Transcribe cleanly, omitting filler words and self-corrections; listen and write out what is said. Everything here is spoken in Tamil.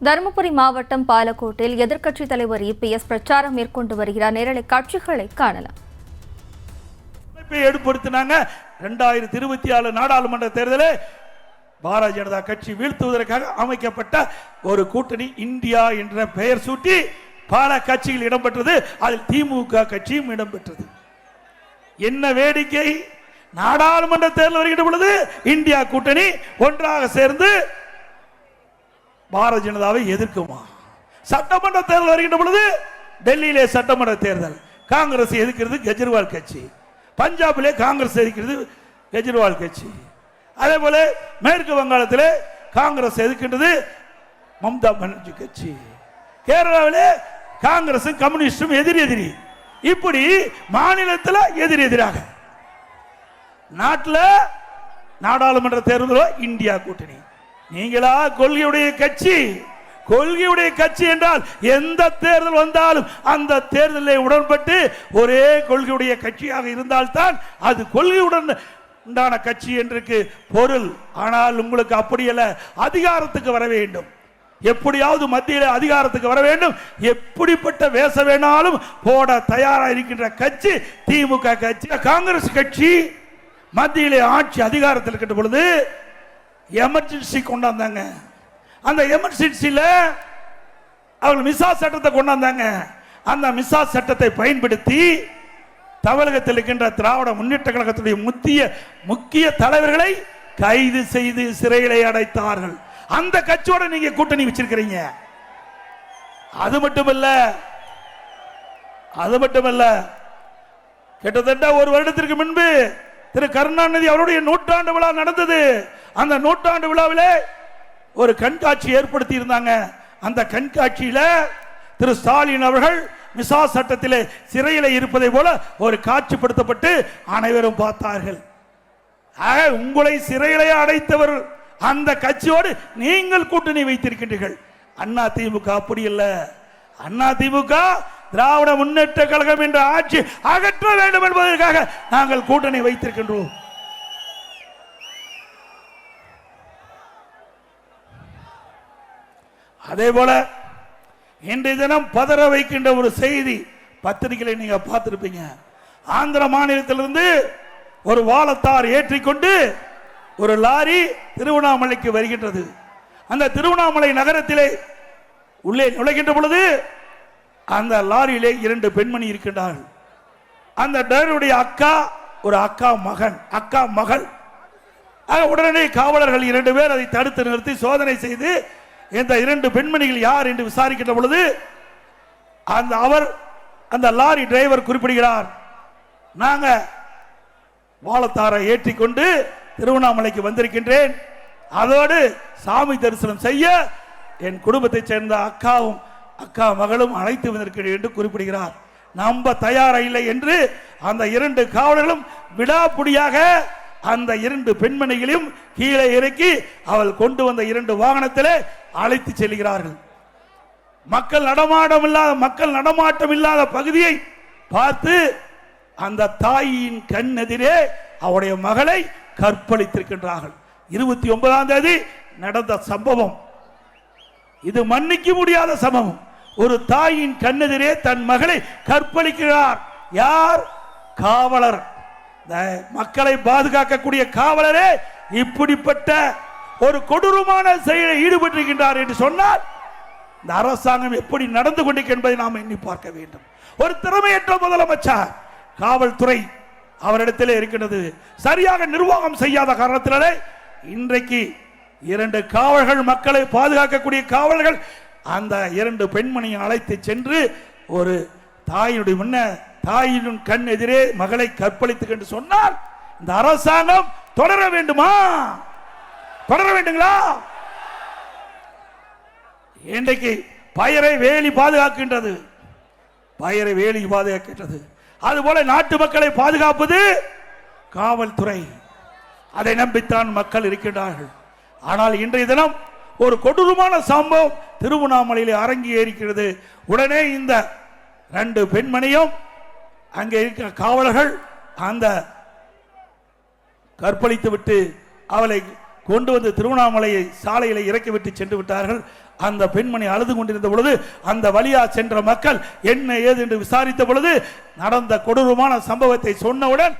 தருமபுரி மாவட்டம் பாலக்கோட்டில் எதிர்க்கட்சித் தலைவர் இபிஎஸ் பிரச்சாரம் மேற்கொண்டு வருகிறார். நேரலை காட்சிகளை காணலாம். ஏற்படுத்தினாங்க 2024 நாடாளுமன்ற தேர்தலில் பாரதிய ஜனதா கட்சி வீழ்த்துவதற்காக அமைக்கப்பட்ட ஒரு கூட்டணி இந்தியா என்ற பெயர் சூட்டி பல கட்சிகள் இடம்பெற்றது. அதில் திமுக கட்சியும் இடம்பெற்றது. என்ன வேடிக்கை! நாடாளுமன்ற தேர்தல் வருகின்ற பொழுது இந்தியா கூட்டணி ஒன்றாக சேர்ந்து பாரதிய ஜனதாவை எதிர்க்குமா? சட்டமன்ற தேர்தல் வருகின்ற பொழுது டெல்லியிலே சட்டமன்ற தேர்தல் காங்கிரஸ் எதிர்க்கிறது கெஜ்ரிவால் கட்சி, பஞ்சாபிலே காங்கிரஸ் எதிர்க்கிறது கெஜ்ரிவால் கட்சி, அதே போல மேற்கு வங்காளத்திலே காங்கிரஸ் எதிர்க்கின்றது மம்தா பானர்ஜி கட்சி, கேரளாவிலே காங்கிரசும் கம்யூனிஸ்டும் எதிரி. இப்படி மாநிலத்தில் எதிராக நாட்டில் நாடாளுமன்ற தேர்தலோ இந்தியா கூட்டணி. நீங்களா கொள்கையுடைய கட்சி என்றால் எந்த தேர்தல் வந்தாலும் அந்த தேர்தலில் உடன்பட்டு ஒரே கொள்கையுடைய கட்சியாக இருந்தால்தான் அது கொள்கையுடன் உண்டான கட்சி என்று பொருள். ஆனால் உங்களுக்கு அப்படியல்ல, அதிகாரத்துக்கு வர வேண்டும், எப்படியாவது மத்தியில் அதிகாரத்துக்கு வர வேண்டும், எப்படிப்பட்ட வேஷ வேணாலும் போட தயாராக இருக்கின்ற கட்சி திமுக கட்சி. காங்கிரஸ் கட்சி மத்தியிலே ஆட்சி அதிகாரத்தில் இருக்கின்ற பொழுது எமர்ஜென்சி கொண்டாந்தாங்க. அந்த எமர்ஜென்சியில் அவங்க மிசா சட்டத்தை கொண்டாந்தாங்க. அந்த மிசா சட்டத்தை பயன்படுத்தி தமிழகத்தில் இருக்கின்ற திராவிட முன்னேற்ற கழகத்துடைய முக்கிய தலைவர்களை கைது செய்து சிறையிலே அடைத்தார்கள். அந்த கட்சியோட நீங்க கூட்டணி வச்சிருக்கிறீங்க. அது மட்டுமல்ல கிட்டத்தட்ட ஒரு வருடத்திற்கு முன்பு திரு கருணாநிதி அவருடைய நூற்றாண்டு விழா நடந்தது. அந்த நூற்றாண்டு விழாவிலே ஒரு கண்காட்சி ஏற்படுத்தி இருந்தாங்க. அந்த கண்காட்சியில திரு ஸ்டாலின் அவர்கள் மிசா சட்டத்திலே சிறையில் இருப்பதை போல ஒரு காட்சிப்படுத்தப்பட்டு அனைவரும் பார்த்தார்கள். உங்களை சிறையிலே அடைத்தவர் அந்த கட்சியோடு நீங்கள் கூட்டணி வைத்திருக்கின்றீர்கள். அண்ணா திமுக அப்படி இல்ல. அண்ணா திமுக திராவிட முன்னேற்ற கழகம் என்ற ஆட்சி அகற்ற வேண்டும் என்பதற்காக நாங்கள் கூட்டணி வைத்திருக்கின்றோம். அதே போல இன்றைய தினம் பதற வைக்கின்ற ஒரு செய்தி பத்திரிகைகளை நீங்க பார்த்திருப்பீங்க. ஆந்திர மாநிலத்திலிருந்து ஒரு வாழத்தார் ஏற்றிக்கொண்டு ஒரு லாரி திருவண்ணாமலைக்கு வருகின்றது. அந்த திருவண்ணாமலை நகரத்திலே உள்ளே நுழைகின்ற பொழுது அந்த லாரியிலே 2 பெண்மணி இருக்கின்றார்கள். அந்த டிரைவருடைய ஒரு அக்கா மகள். உடனே காவலர்கள் 2 பேர் அதை தடுத்து நிறுத்தி சோதனை செய்து இந்த 2 பெண்மணிகள் யார் என்று விசாரிக்கின்ற பொழுது அந்த லாரி டிரைவர் குறிப்பிடுகிறார், நாங்க வாழத்தாரை ஏற்றிக்கொண்டு திருவண்ணாமலைக்கு வந்திருக்கின்றேன், அதோடு சாமி தரிசனம் செய்ய என் குடும்பத்தை சேர்ந்த அக்கா மகளும் அழைத்து வந்திருக்கிறேன் என்று குறிப்பிடுகிறார். நம்ப தயாரா இல்லை என்று அந்த 2 காவலர்களும் விடாப்புடியாக அந்த 2 பெண்மணிகளையும் கீழே இறக்கி அவள் கொண்டு வந்த 2 வாகனத்திலே அழைத்து செல்கிறார்கள். மக்கள் நடமாட்டம் இல்லாத பகுதியை பார்த்து அந்த தாயின் கண் எதிரே அவருடைய மகளை கற்பழித்திருக்கின்றார்கள். 29ஆம் தேதி நடந்த சம்பவம். இது மன்னிக்க முடியாத சம்பவம். ஒரு தாயின் கண்ணெதிரே தன் மகளை கற்பழிக்கிறார். யார்? காவலர். மக்களை பாதுகாக்கக்கூடிய காவலரே இப்படிப்பட்ட ஒரு கொடூரமான செயலில் ஈடுபட்டிருக்கின்றார் என்று சொன்னால் இந்த அரசாங்கம் எப்படி நடந்து கொண்டிருக்கிறது என்பதை நாம் எண்ணி பார்க்க வேண்டும். ஒரு திறமையற்ற முதலமைச்சர், காவல்துறை அவரிடத்திலே இருக்கின்றது. சரியாக நிர்வாகம் செய்யாத காரணத்தினாலே இன்றைக்கு 2 காவலர்கள், மக்களை பாதுகாக்கக்கூடிய காவலர்கள் அந்த 2 பெண்மணியை அழைத்து சென்று ஒரு தாயின் கண் எதிரே மகளை கற்பழித்து என்று சொன்னால் இந்த அரசாங்கம் தொடர வேண்டுமா? தொடர வேண்டுங்களா? இன்றைக்கு பயரை வேலி பாதுகாக்கின்றது. அதுபோல நாட்டு மக்களை பாதுகாப்பது காவல்துறை. அதை நம்பித்தான் மக்கள் இருக்கின்றார்கள். ஆனால் இன்றைய தினம் ஒரு கொடூரமான சம்பவம் திருவண்ணாமலையில் அரங்கேறிக்கிறது. உடனே இந்த 2 பெண்மணியும் அங்கே இருக்கிற காவலர்கள் அந்த கற்பழித்து விட்டு அவளை கொண்டு வந்து திருவண்ணாமலையை சாலையில இறக்கிவிட்டு சென்று விட்டார்கள். அந்த பெண்மணி அழுது கொண்டிருந்த பொழுது அந்த வழியா சென்ற மக்கள் என்ன ஏது என்று விசாரித்த பொழுது நடந்த கொடூரமான சம்பவத்தை சொன்னவுடன்